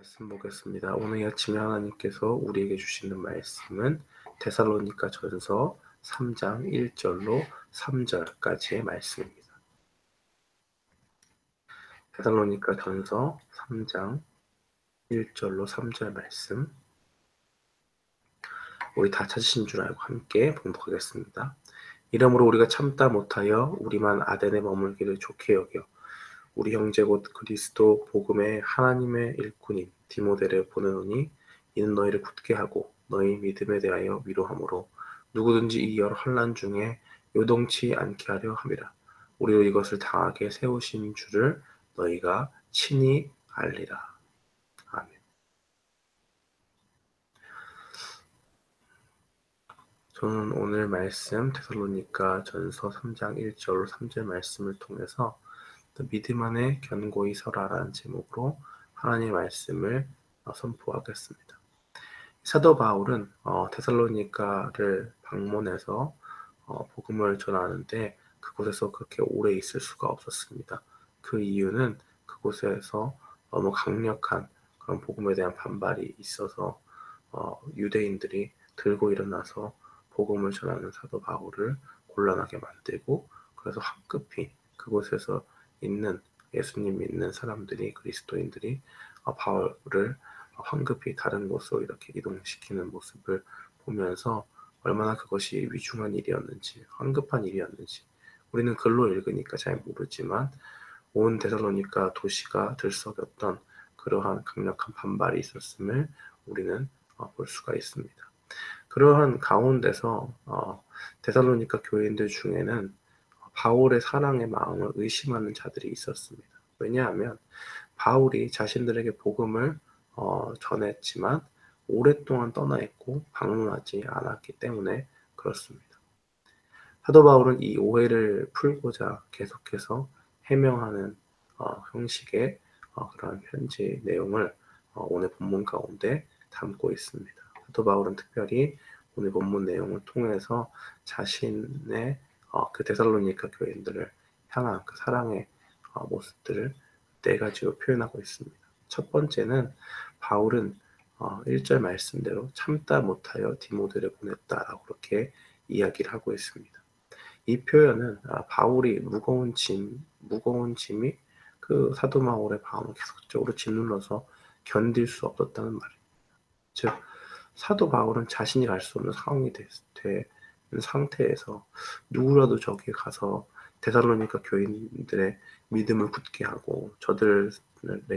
말씀 보겠습니다. 오늘 아침에 하나님께서 우리에게 주시는 말씀은 데살로니가 전서 3장 1절로 3절까지의 말씀입니다. 데살로니가 전서 3장 1절로 3절 말씀, 우리 다 찾으신 줄 알고 함께 봉독하겠습니다. 이러므로 우리가 참다 못하여 우리만 아덴에 머물기를 좋게 여겨 우리 형제 곧 그리스도 복음의 하나님의 일꾼인 디모데를 보내노니 이는 너희를 굳게 하고 너희 믿음에 대하여 위로하므로 누구든지 이 여러 환난 중에 요동치 않게 하려 함이라. 우리로 이것을 당하게 세우신 줄을 너희가 친히 알리라. 아멘. 저는 오늘 말씀 데살로니가 전서 3장 1절로 3절 말씀을 통해서 믿음 안에 견고히 서라라는 제목으로 하나님의 말씀을 선포하겠습니다. 사도 바울은 데살로니가를 방문해서 복음을 전하는데 그곳에서 그렇게 오래 있을 수가 없었습니다. 그 이유는 그곳에서 너무 강력한 그런 복음에 대한 반발이 있어서 유대인들이 들고 일어나서 복음을 전하는 사도 바울을 곤란하게 만들고, 그래서 황급히 그곳에서 있는 예수님 믿는 사람들이, 그리스도인들이 바울을 황급히 다른 곳으로 이렇게 이동시키는 모습을 보면서 얼마나 그것이 위중한 일이었는지, 황급한 일이었는지 우리는 글로 읽으니까 잘 모르지만 온 데살로니가 도시가 들썩였던 그러한 강력한 반발이 있었음을 우리는 볼 수가 있습니다. 그러한 가운데서 데살로니가 교인들 중에는 바울의 사랑의 마음을 의심하는 자들이 있었습니다. 왜냐하면 바울이 자신들에게 복음을 전했지만 오랫동안 떠나 있고 방문하지 않았기 때문에 그렇습니다. 사도 바울은 이 오해를 풀고자 계속해서 해명하는 형식의 그런 편지 내용을 오늘 본문 가운데 담고 있습니다. 사도 바울은 특별히 오늘 본문 내용을 통해서 자신의 그 데살로니가 교인들을 향한 그 사랑의 모습들을 네 가지로 표현하고 있습니다. 첫 번째는 바울은 1절 말씀대로 참다 못하여 디모데를 보냈다라고 그렇게 이야기를 하고 있습니다. 이 표현은 바울이 무거운 짐이 그 사도 바울의 마음을 계속적으로 짓눌러서 견딜 수 없었다는 말입니다. 즉, 사도 바울은 자신이 갈 수 없는 상황이 되는 상태에서 누구라도 저기 가서 데살로니가 교인들의 믿음을 굳게 하고 저들의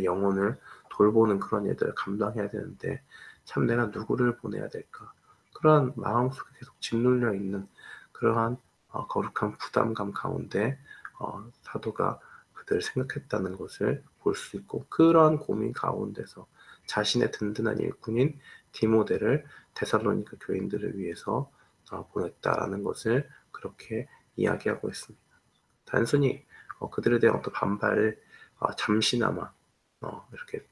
영혼을 돌보는 그런 일들을 감당해야 되는데 참 내가 누구를 보내야 될까? 그러한 마음속에 계속 짓눌려 있는 그러한 거룩한 부담감 가운데 사도가 그들을 생각했다는 것을 볼 수 있고, 그러한 고민 가운데서 자신의 든든한 일꾼인 디모데를 데살로니가 교인들을 위해서 보냈다라는 것을 그렇게 이야기하고 있습니다. 단순히 그들에 대한 어떤 반발을 잠시나마 이렇게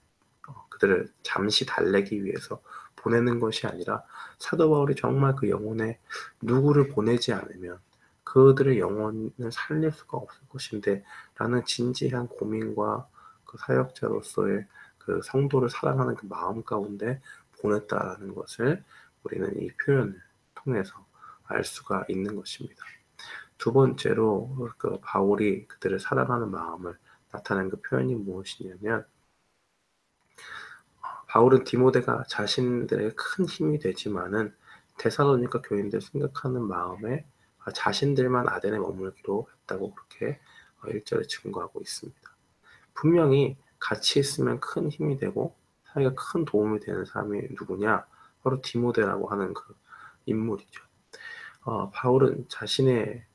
그들을 잠시 달래기 위해서 보내는 것이 아니라 사도 바울이 정말 그 영혼에 누구를 보내지 않으면 그들의 영혼을 살릴 수가 없을 것인데 라는 진지한 고민과 그 사역자로서의 그 성도를 사랑하는 그 마음 가운데 보냈다라는 것을 우리는 이 표현을 통해서 알 수가 있는 것입니다. 두 번째로 그 바울이 그들을 사랑하는 마음을 나타낸 그 표현이 무엇이냐면, 바울은 디모데가 자신들의 큰 힘이 되지만은 데살로니가 교인들 생각하는 마음에 자신들만 아덴에 머물기로 했다고 그렇게 1절에 증거하고 있습니다. 분명히 같이 있으면 큰 힘이 되고 사이가 큰 도움이 되는 사람이 누구냐? 바로 디모데라고 하는 그 인물이죠. 바울은 자신의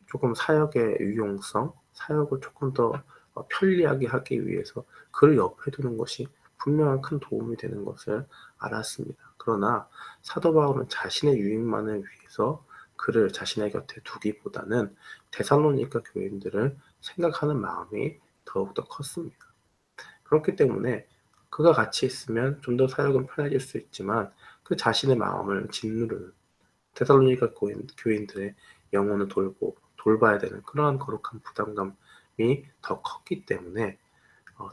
조금 사역의 유용성, 사역을 조금 더 편리하게 하기 위해서 그를 옆에 두는 것이 분명한 큰 도움이 되는 것을 알았습니다. 그러나 사도 바울은 자신의 유익만을 위해서 그를 자신의 곁에 두기보다는 데살로니가 교인들을 생각하는 마음이 더욱더 컸습니다. 그렇기 때문에 그가 같이 있으면 좀 더 사역은 편해질 수 있지만 그 자신의 마음을 짓누르는 데살로니가 교인들의 영혼을 돌봐야 되는 그러한 거룩한 부담감이 더 컸기 때문에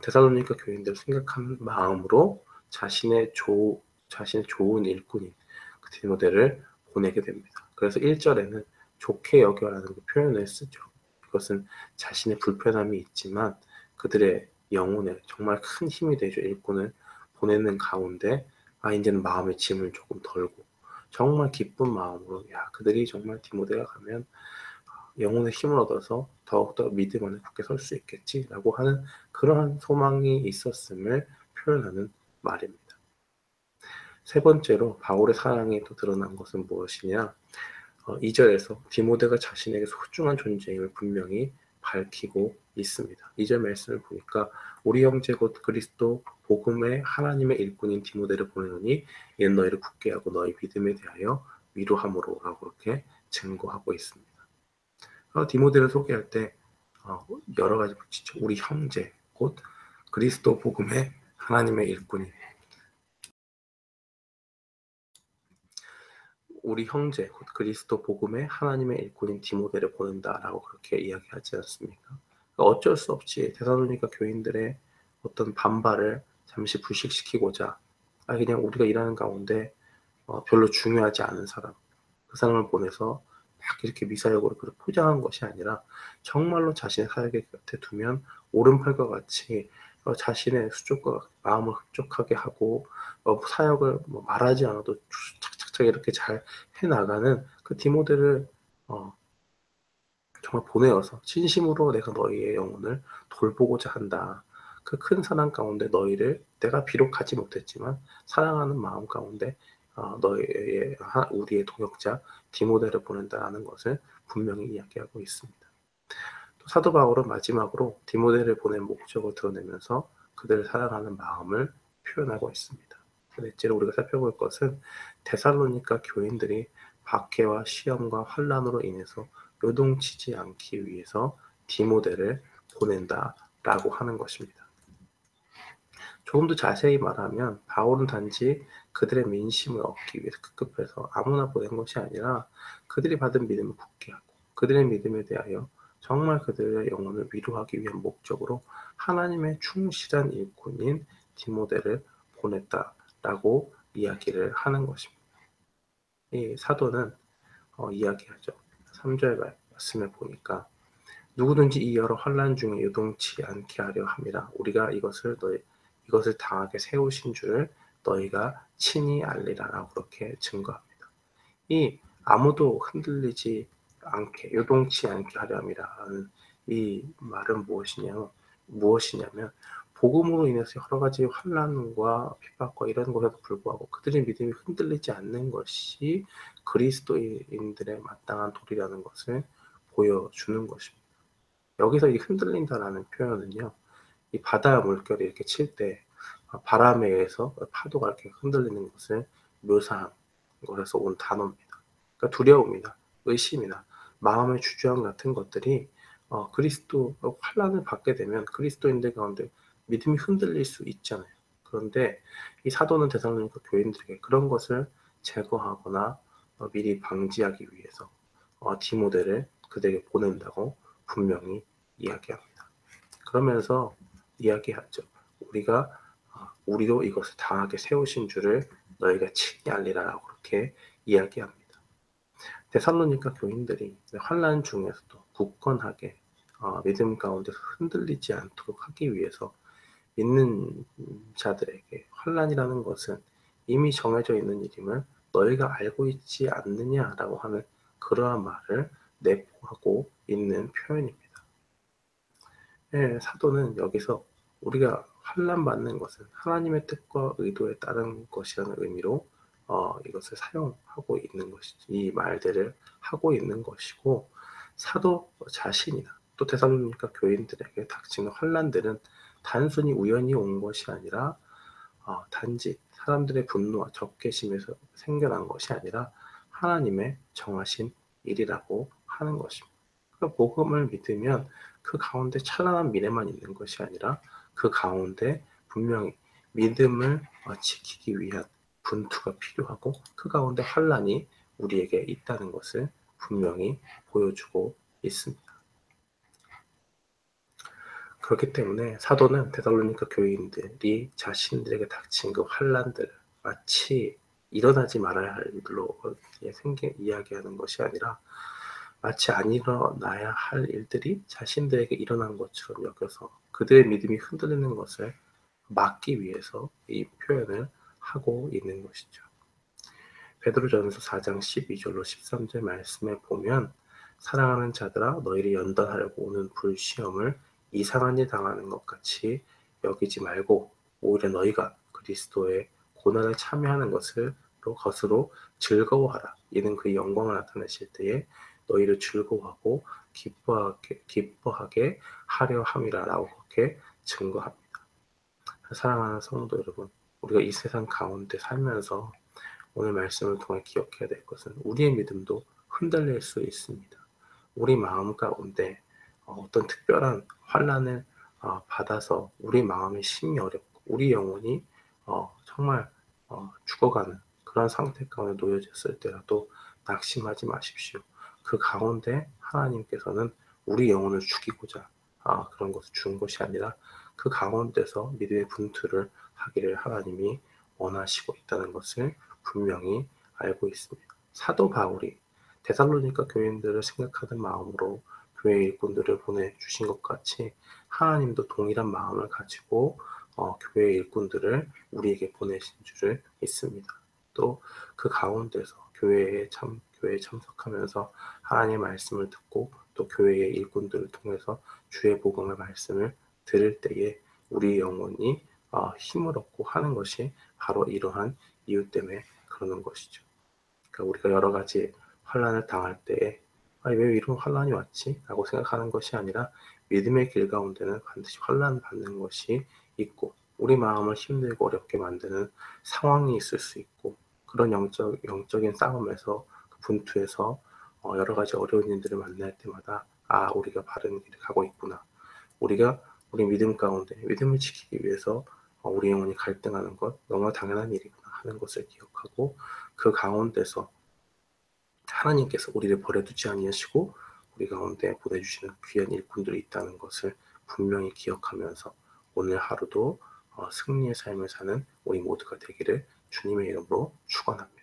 데살로니가 교인들을 생각하는 마음으로 자신의 좋은 일꾼인 그 디모데를 보내게 됩니다. 그래서 1절에는 좋게 여겨라는 그 표현을 쓰죠. 이것은 자신의 불편함이 있지만 그들의 영혼에 정말 큰 힘이 되죠. 일꾼을 보내는 가운데 이제는 마음의 짐을 조금 덜고 정말 기쁜 마음으로 그들이 정말 디모데가 가면 영혼의 힘을 얻어서 더욱더 믿음 안에 굳게 설 수 있겠지라고 하는 그러한 소망이 있었음을 표현하는 말입니다. 세 번째로 바울의 사랑이 또 드러난 것은 무엇이냐? 2절에서 디모데가 자신에게 소중한 존재임을 분명히 밝히고 있습니다. 2절 말씀을 보니까 우리 형제 곧 그리스도 복음의 하나님의 일꾼인 디모데를 보내노니 이는 너희를 굳게 하고 너희 믿음에 대하여 위로함으로 라고 그렇게 증거하고 있습니다. 디모데를 소개할 때 여러 가지 붙이죠. 우리 형제 곧 그리스도 복음의 하나님의 일꾼인 우리 형제 곧 그리스도 복음의 하나님의 일꾼인 디모데를 보낸다라고 그렇게 이야기하지 않습니까? 어쩔 수 없이 데살로니가 교인들의 어떤 반발을 잠시 불식시키고자 그냥 우리가 일하는 가운데 별로 중요하지 않은 사람 그 사람을 보내서 막 이렇게 미사역으로 그걸 포장한 것이 아니라 정말로 자신의 사역의 곁에 두면 오른팔과 같이 자신의 수족과 마음을 흡족하게 하고 사역을 말하지 않아도 착착착 이렇게 잘 해나가는 그 디모데를 정말 보내어서 진심으로 내가 너희의 영혼을 돌보고자 한다. 그 큰 사랑 가운데 너희를 내가 비록 가지 못했지만 사랑하는 마음 가운데 너희의 우리의 동역자 디모데를 보낸다라는 것을 분명히 이야기하고 있습니다. 또 사도 바울은 마지막으로 디모데를 보낸 목적을 드러내면서 그들을 사랑하는 마음을 표현하고 있습니다. 넷째로 우리가 살펴볼 것은 데살로니가 교인들이 박해와 시험과 환난으로 인해서 요동치지 않기 위해서 디모데를 보낸다라고 하는 것입니다. 조금 더 자세히 말하면 바울은 단지 그들의 민심을 얻기 위해서 급급해서 아무나 보낸 것이 아니라 그들이 받은 믿음을 굳게 하고 그들의 믿음에 대하여 정말 그들의 영혼을 위로하기 위한 목적으로 하나님의 충실한 일꾼인 디모데를 보냈다라고 이야기를 하는 것입니다. 이 사도는 이야기하죠. 3절 말씀에 보니까 누구든지 이 여러 환난 중에 요동치 않게 하려 함이라 우리가 이것을 당하게 세우신 줄을 너희가 친히 알리라라고 그렇게 증거합니다. 이 아무도 흔들리지 않게 요동치 않게 하려 함이라는 이 말은 무엇이냐면 복음으로 인해서 여러 가지 환난과 핍박과 이런 것에도 불구하고 그들의 믿음이 흔들리지 않는 것이 그리스도인들의 마땅한 도리라는 것을 보여주는 것입니다. 여기서 이 흔들린다라는 표현은요, 이 바다 물결이 이렇게 칠 때 바람에 의해서 파도가 이렇게 흔들리는 것을 묘사한 것에서 온 단어입니다. 그러니까 두려움이나 의심이나 마음의 주저함 같은 것들이 그리스도 환난을 받게 되면 그리스도인들 가운데 믿음이 흔들릴 수 있잖아요. 그런데 이 사도는 데살로니가 교인들에게 그런 것을 제거하거나 미리 방지하기 위해서 디모데를 그들에게 보낸다고 분명히 이야기합니다. 그러면서 이야기하죠. 우리도 이것을 당하게 세우신 줄을 너희가 친히 알리라라고 그렇게 이야기합니다. 데살로니가 교인들이 환난 중에서도 굳건하게 믿음 가운데 흔들리지 않도록 하기 위해서 믿는 자들에게 환난이라는 것은 이미 정해져 있는 일임을 너희가 알고 있지 않느냐라고 하는 그러한 말을 내포하고 있는 표현입니다. 사도는 여기서 우리가 환난 받는 것은 하나님의 뜻과 의도에 따른 것이라는 의미로 이것을 사용하고 있는 것이지 이 말들을 하고 있는 것이고 사도 자신이나 또 데살로니가 교인들에게 닥치는 환난들은 단순히 우연히 온 것이 아니라 단지 사람들의 분노와 적개심에서 생겨난 것이 아니라 하나님의 정하신 일이라고 하는 것입니다. 그 복음을 믿으면 그 가운데 찬란한 미래만 있는 것이 아니라 그 가운데 분명히 믿음을 지키기 위한 분투가 필요하고 그 가운데 환난이 우리에게 있다는 것을 분명히 보여주고 있습니다. 그렇기 때문에 사도는 데살로니가 교인들이 자신들에게 닥친 그 환난들을 마치 일어나지 말아야 할 일로 이야기하는 것이 아니라 마치 안 일어나야 할 일들이 자신들에게 일어난 것처럼 여겨서 그들의 믿음이 흔들리는 것을 막기 위해서 이 표현을 하고 있는 것이죠. 베드로전서 4장 12절로 13절 말씀에 보면 사랑하는 자들아 너희를 연단하려고 오는 불시험을 이상한 일 당하는 것 같이 여기지 말고 오히려 너희가 그리스도의 고난에 참여하는 것으로 즐거워하라. 이는 그의 영광을 나타내실 때에 너희를 즐거워하고 기뻐하게 하려 함이라라고 그렇게 증거합니다. 사랑하는 성도 여러분, 우리가 이 세상 가운데 살면서 오늘 말씀을 통해 기억해야 될 것은 우리의 믿음도 흔들릴 수 있습니다. 우리 마음 가운데 어떤 특별한 환난을 받아서 우리 마음이 심히 어렵고 우리 영혼이 정말 죽어가는 그런 상태 가운데 놓여졌을 때라도 낙심하지 마십시오. 그 가운데 하나님께서는 우리 영혼을 죽이고자 그런 것을 준 것이 아니라 그 가운데서 믿음의 분투를 하기를 하나님이 원하시고 있다는 것을 분명히 알고 있습니다. 사도 바울이 데살로니가 교인들을 생각하는 마음으로 교회 일꾼들을 보내주신 것 같이 하나님도 동일한 마음을 가지고 교회 일꾼들을 우리에게 보내신 줄을 믿습니다. 또 그 가운데서 교회에 참석하면서 하나님의 말씀을 듣고 또 교회의 일꾼들을 통해서 주의 복음의 말씀을 들을 때에 우리 영혼이 힘을 얻고 하는 것이 바로 이러한 이유 때문에 그러는 것이죠. 그러니까 우리가 여러 가지 환난을 당할 때에 왜 이런 환난이 왔지? 라고 생각하는 것이 아니라 믿음의 길 가운데는 반드시 환난을 받는 것이 있고 우리 마음을 힘들고 어렵게 만드는 상황이 있을 수 있고 그런 영적인 싸움에서 그 분투에서 여러 가지 어려운 일들을 만날 때마다 우리가 바른 길을 가고 있구나. 우리가 우리 믿음 가운데 믿음을 지키기 위해서 우리 영혼이 갈등하는 것 너무나 당연한 일이구나 하는 것을 기억하고 그 가운데서 하나님께서 우리를 버려두지 아니하시고 우리 가운데 보내주시는 귀한 일꾼들이 있다는 것을 분명히 기억하면서 오늘 하루도 승리의 삶을 사는 우리 모두가 되기를 주님의 이름으로 축원합니다.